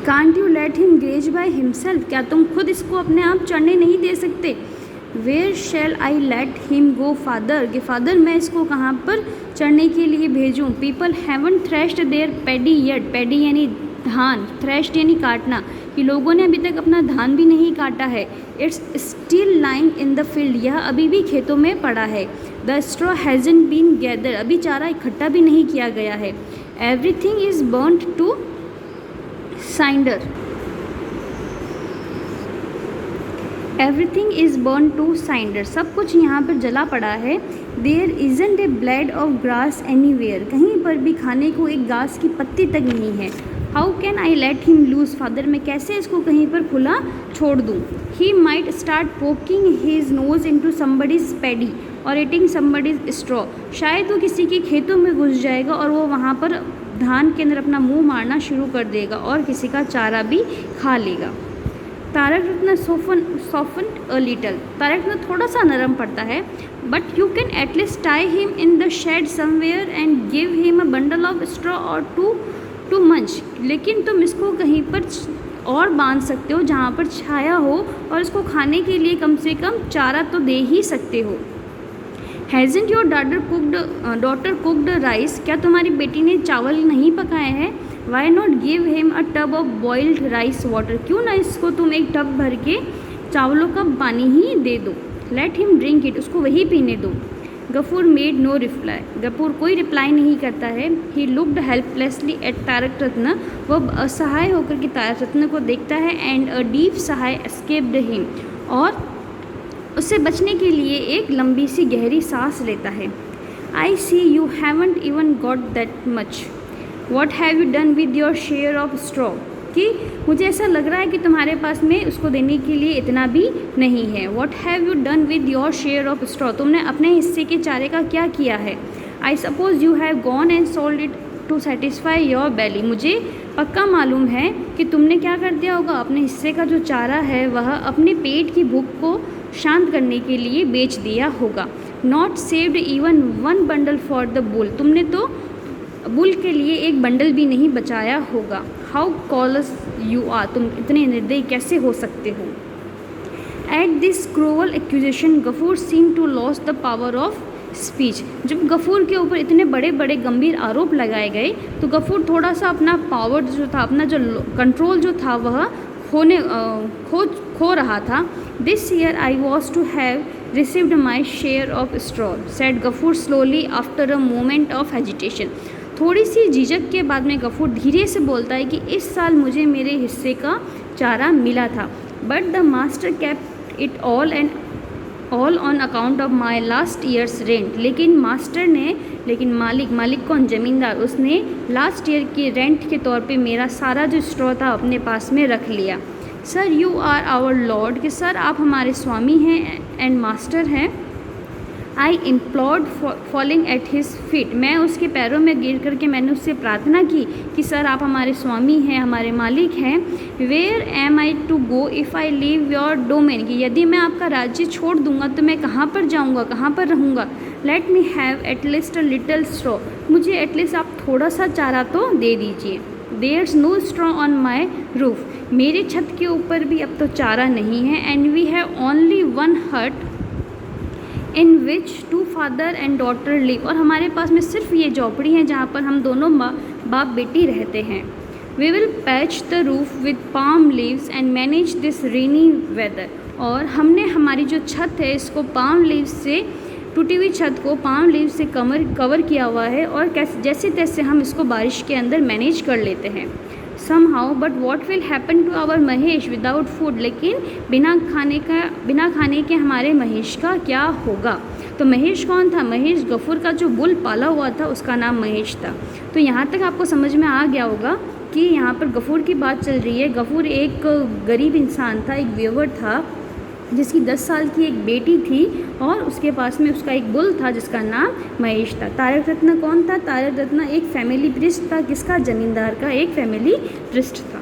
Can't you let him graze by himself, क्या तुम खुद इसको अपने आप चढ़ने नहीं दे सकते? Where shall I let him go father, कि फादर मैं इसको कहाँ पर चढ़ने के लिए भेजूँ? People haven't threshed their paddy yet, paddy यानी धान, थ्रेश्ड यानी काटना, कि लोगों ने अभी तक अपना धान भी नहीं काटा है। It's still lying in the field, यह अभी भी खेतों में पड़ा है। The straw hasn't been gather, अभी चारा इकट्ठा भी नहीं किया गया है। Everything is burned to cinder, everything is burn to cinder, सब कुछ यहाँ पर जला पड़ा है। There isn't a blade of grass anywhere, कहीं पर भी खाने को एक घास की पत्ती तक नहीं है। How can I let him loose father, मैं कैसे इसको कहीं पर खुला छोड़ दूँ? He might start poking his nose into somebody's paddy और ईटिंग समबडीज स्ट्रॉ, शायद वो किसी के खेतों में घुस जाएगा और वो वहाँ पर धान के अंदर अपना मुंह मारना शुरू कर देगा और किसी का चारा भी खा लेगा। Tarak Ratna soften a little, Tarak Ratna थोड़ा सा नरम पड़ता है। But you can at least tie him in the shade somewhere and give him a bundle of straw और टू मंच, लेकिन तुम इसको कहीं पर और बांध सकते हो जहाँ पर छाया हो और इसको खाने के लिए कम से कम चारा तो दे ही सकते हो। Hasn't your daughter cooked rice, क्या तुम्हारी बेटी ने चावल नहीं पकाए हैं? Why not give him a tub of boiled rice water, क्यों ना इसको तुम एक टब भर के चावलों का पानी ही दे दो। लेट हिम ड्रिंक इट, उसको वही पीने दो। Gafoor made no reply, Gafoor कोई रिप्लाई नहीं करता है। He looked helplessly at Tarak Ratna, वह असहाय होकर के तारक रत्न को देखता है। And a deep sigh escaped him, और उससे बचने के लिए एक लंबी सी गहरी सांस लेता है। I see you haven't even got that much, what have you done with your share of straw, कि मुझे ऐसा लग रहा है कि तुम्हारे पास में उसको देने के लिए इतना भी नहीं है। What have you done with your share of straw, तुमने अपने हिस्से के चारे का क्या किया है? I suppose you have gone and sold it to satisfy your belly, मुझे पक्का मालूम है कि तुमने क्या कर दिया होगा, अपने हिस्से का जो चारा है वह अपने पेट की भूख को शांत करने के लिए बेच दिया होगा। Not saved even one bundle for the bull, तुमने तो बुल के लिए एक बंडल भी नहीं बचाया होगा। हाउ कॉलस यू आर, तुम इतने निर्दयी कैसे हो सकते हो? At this cruel accusation Gafur seem to lose the power of speech, जब गफूर के ऊपर इतने बड़े बड़े गंभीर आरोप लगाए गए तो गफूर थोड़ा सा अपना पावर जो था, अपना जो कंट्रोल जो था वह खो रहा था। This year I was to have received my share of straw, said Gafur slowly after a moment of hesitation, थोड़ी सी झिझक के बाद में गफूर धीरे से बोलता है कि इस साल मुझे मेरे हिस्से का चारा मिला था। But the master kept it all on account of my last years rent, लेकिन मालिक कौन? जमींदार, उसने लास्ट ईयर के रेंट के तौर पे मेरा सारा जो स्ट्रॉ था अपने पास में रख लिया। Sir you are our lord, कि सर आप हमारे स्वामी हैं एंड मास्टर हैं। I implored falling at his feet, मैं उसके पैरों में गिर करके मैंने उससे प्रार्थना की कि सर आप हमारे स्वामी हैं, हमारे मालिक हैं। Where am I to go if I leave your domain, कि यदि मैं आपका राज्य छोड़ दूंगा तो मैं कहाँ पर जाऊँगा, कहाँ पर रहूँगा। Let me have at least a little straw, मुझे एटलीस्ट आप थोड़ा सा चारा तो दे दीजिए। There's no straw on my roof, मेरे छत के ऊपर भी अब तो चारा नहीं है। And we have only one hut in which two father and daughter live, और हमारे पास में सिर्फ ये झोपड़ी है जहाँ पर हम दोनों बाप बेटी रहते हैं। We will patch the roof with palm leaves and manage this rainy weather, और हमने हमारी जो छत है इसको पाम लीव्स से, टूटी हुई छत को पाम लीव्स से कवर किया हुआ है, और जैसे तैसे हम इसको बारिश के अंदर मैनेज कर लेते हैं। somehow, but what will happen to our Mahesh without food, लेकिन बिना खाने के हमारे महेश का क्या होगा? तो महेश कौन था? महेश गफूर का जो बुल पाला हुआ था उसका नाम महेश था। तो यहाँ तक आपको समझ में आ गया होगा कि यहाँ पर गफूर की बात चल रही है। गफूर एक गरीब इंसान था, एक वेवर था जिसकी 10 साल की एक बेटी थी और उसके पास में उसका एक बुल था जिसका नाम महेश था। तारक रत्न कौन था? तारक रत्न एक फैमिली प्रिस्ट था। किसका? जमींदार का एक फैमिली प्रिस्ट था।